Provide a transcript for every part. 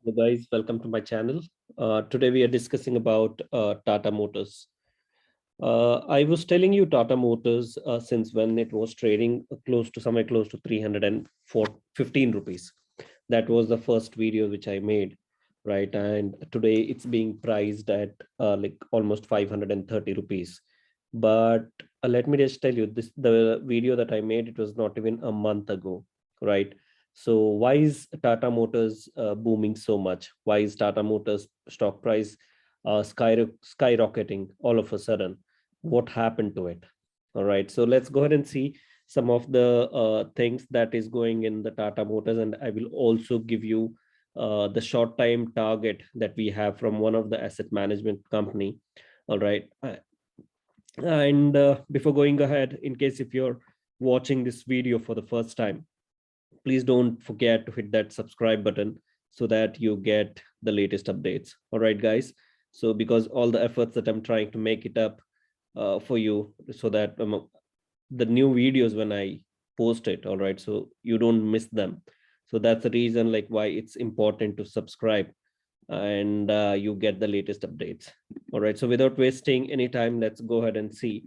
Hello guys, welcome to my channel. Today we are discussing about Tata Motors. I was telling you Tata Motors since when it was trading close to somewhere close to 315 rupees. That was the first video which I made, right? And today it's being priced at like almost 530 rupees. But let me just tell you, this the video that I made, it was not even a month ago, right? So why is Tata Motors booming so much? Why is Tata Motors stock price skyrocketing all of a sudden? What happened to it? All right, so let's go ahead and see some of the things that is going in the Tata Motors, and I will also give you the short time target that we have from one of the asset management company. All right, and before going ahead, in case if you're watching this video for the first time, please don't forget to hit that subscribe button so that you get the latest updates. All right, guys. So because all the efforts that I'm trying to make it up for you, so that the new videos when I post it, all right, so you don't miss them. So that's the reason like why it's important to subscribe, and you get the latest updates. All right, so without wasting any time, let's go ahead and see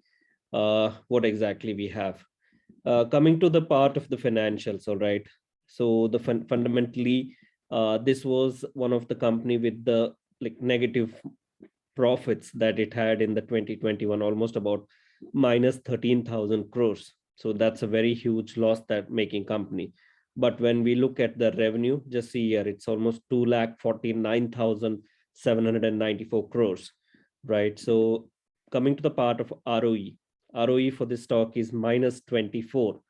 what exactly we have. Coming to the part of the financials, all right. So the fundamentally, this was one of the company with the like negative profits that it had in the 2021, almost about minus 13,000 crores. So that's a very huge loss that making company. But when we look at the revenue, just see here, it's almost 2,49,794 crores, right? So coming to the part of ROE for this stock is minus 24.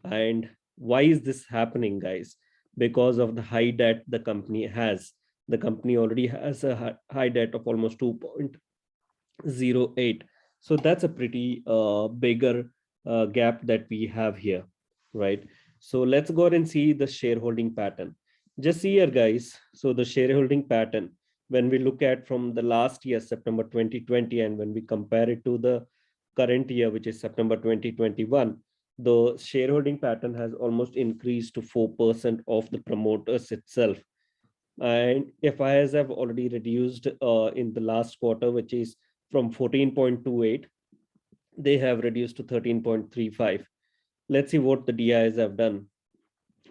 And why is this happening, guys? Because of the high debt the company has. The company already has a high debt of almost 2.08. So that's a pretty bigger gap that we have here, right? So let's go ahead and see the shareholding pattern. Just see here, guys. So the shareholding pattern, when we look at from the last year, September 2020, and when we compare it to the current year, which is September 2021, the shareholding pattern has almost increased to 4% of the promoters itself. And FIs have already reduced in the last quarter, which is from 14.28, they have reduced to 13.35. Let's see what the DIs have done.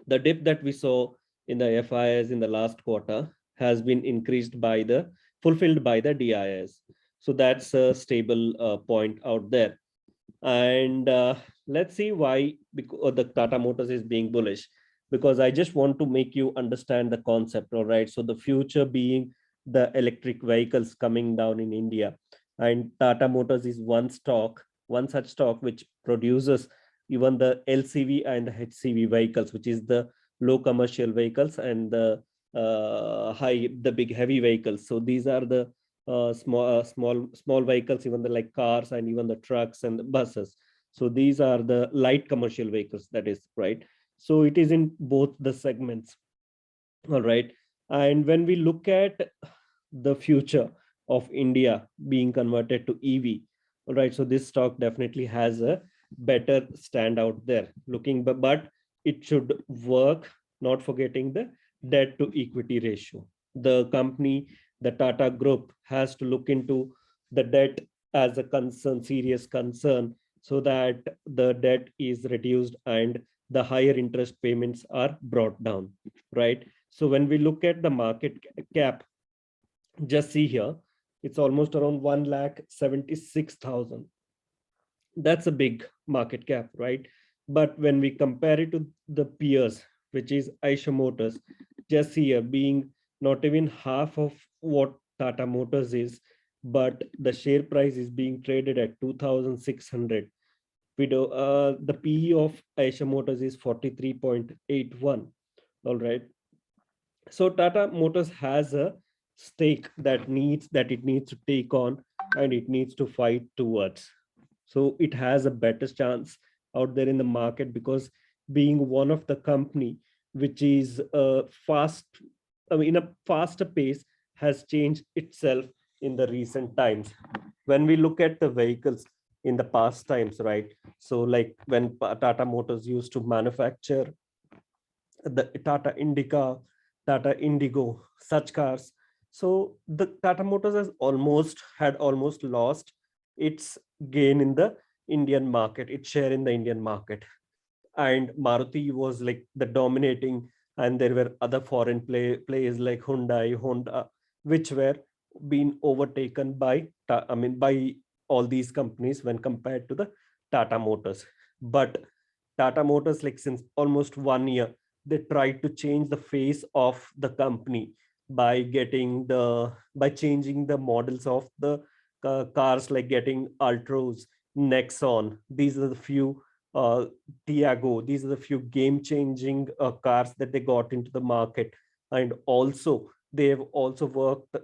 The dip that we saw in the FIs in the last quarter has been increased by the fulfilled by the DIs. So that's a stable point out there. And let's see why the Tata Motors is being bullish, because I just want to make you understand the concept. All right, so the future being the electric vehicles coming down in India, and Tata Motors is one such stock which produces even the LCV and the HCV vehicles, which is the low commercial vehicles, and the big heavy vehicles. So these are the small vehicles, even the like cars and even the trucks and the buses. So these are the light commercial vehicles, that is right. So it is in both the segments. All right. And when we look at the future of India being converted to EV, all right, so this stock definitely has a better stand out there looking, but it should work, not forgetting the debt to equity ratio. The company, the Tata Group, has to look into the debt as a concern, serious concern, so that the debt is reduced and the higher interest payments are brought down, right? So when we look at the market cap, just see here, it's almost around 1,76,000. That's a big market cap, right? But when we compare it to the peers, which is Eicher Motors, just here being not even half of what Tata Motors is, but the share price is being traded at 2,600. The PE of Eicher Motors is 43.81. All right. So Tata Motors has a stake that it needs to take on, and it needs to fight towards. So it has a better chance out there in the market, because being one of the company which is fast, I mean, in a faster pace, has changed itself in the recent times. When we look at the vehicles in the past times, right? So like when Tata Motors used to manufacture the Tata Indica, Tata Indigo, such cars. So the Tata Motors has almost lost its gain in the Indian market, its share in the Indian market. And Maruti was like the dominating, and there were other foreign players like Hyundai, Honda, which were being overtaken by by all these companies when compared to the Tata Motors. But Tata Motors, like since almost 1 year, they tried to change the face of the company by changing the models of the cars, like getting Altros, Nexon. These are the few uh, Tiago. These are the few game-changing cars that they got into the market, and also they have also worked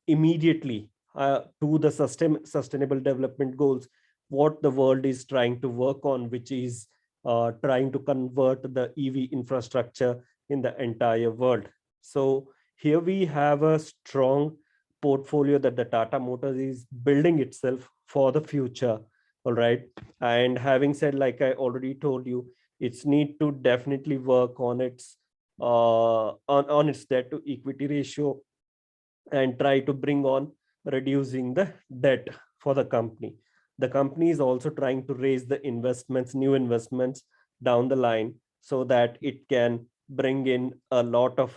immediately to the sustainable development goals, what the world is trying to work on, which is trying to convert the EV infrastructure in the entire world. So here we have a strong portfolio that the Tata Motors is building itself for the future. All right. And having said, like I already told you, it's need to definitely work on its on its debt to equity ratio, and try to bring on reducing the debt for the company. The company is also trying to raise the investments, new investments down the line, so that it can bring in a lot of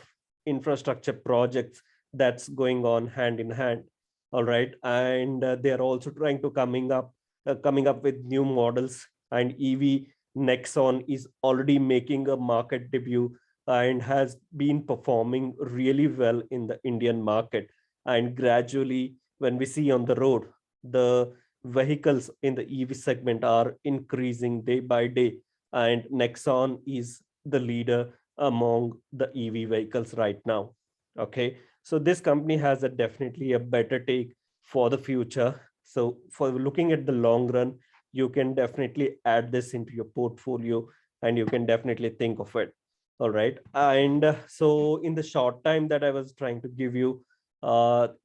infrastructure projects that's going on hand in hand. All right. And they are also trying to coming up with new models, and EV Nexon is already making a market debut and has been performing really well in the Indian market. And gradually, when we see on the road, the vehicles in the EV segment are increasing day by day, and Nexon is the leader among the EV vehicles right now. Okay, so this company has a definitely a better take for the future. So for looking at the long run, you can definitely add this into your portfolio, and you can definitely think of it. All right. And so in the short time that I was trying to give you,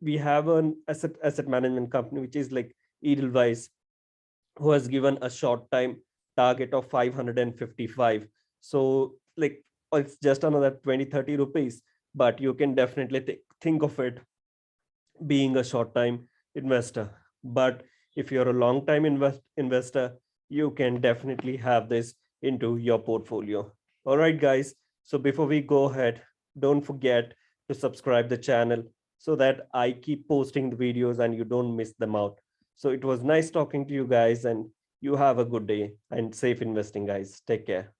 we have an asset management company, which is like Edelweiss, who has given a short time target of 555. So like it's just another 20-30 rupees, but you can definitely think of it being a short time investor. But if you're a long time investor, you can definitely have this into your portfolio. All right, guys. So before we go ahead, don't forget to subscribe the channel so that I keep posting the videos and you don't miss them out. So it was nice talking to you guys, and you have a good day and safe investing, guys. Take care.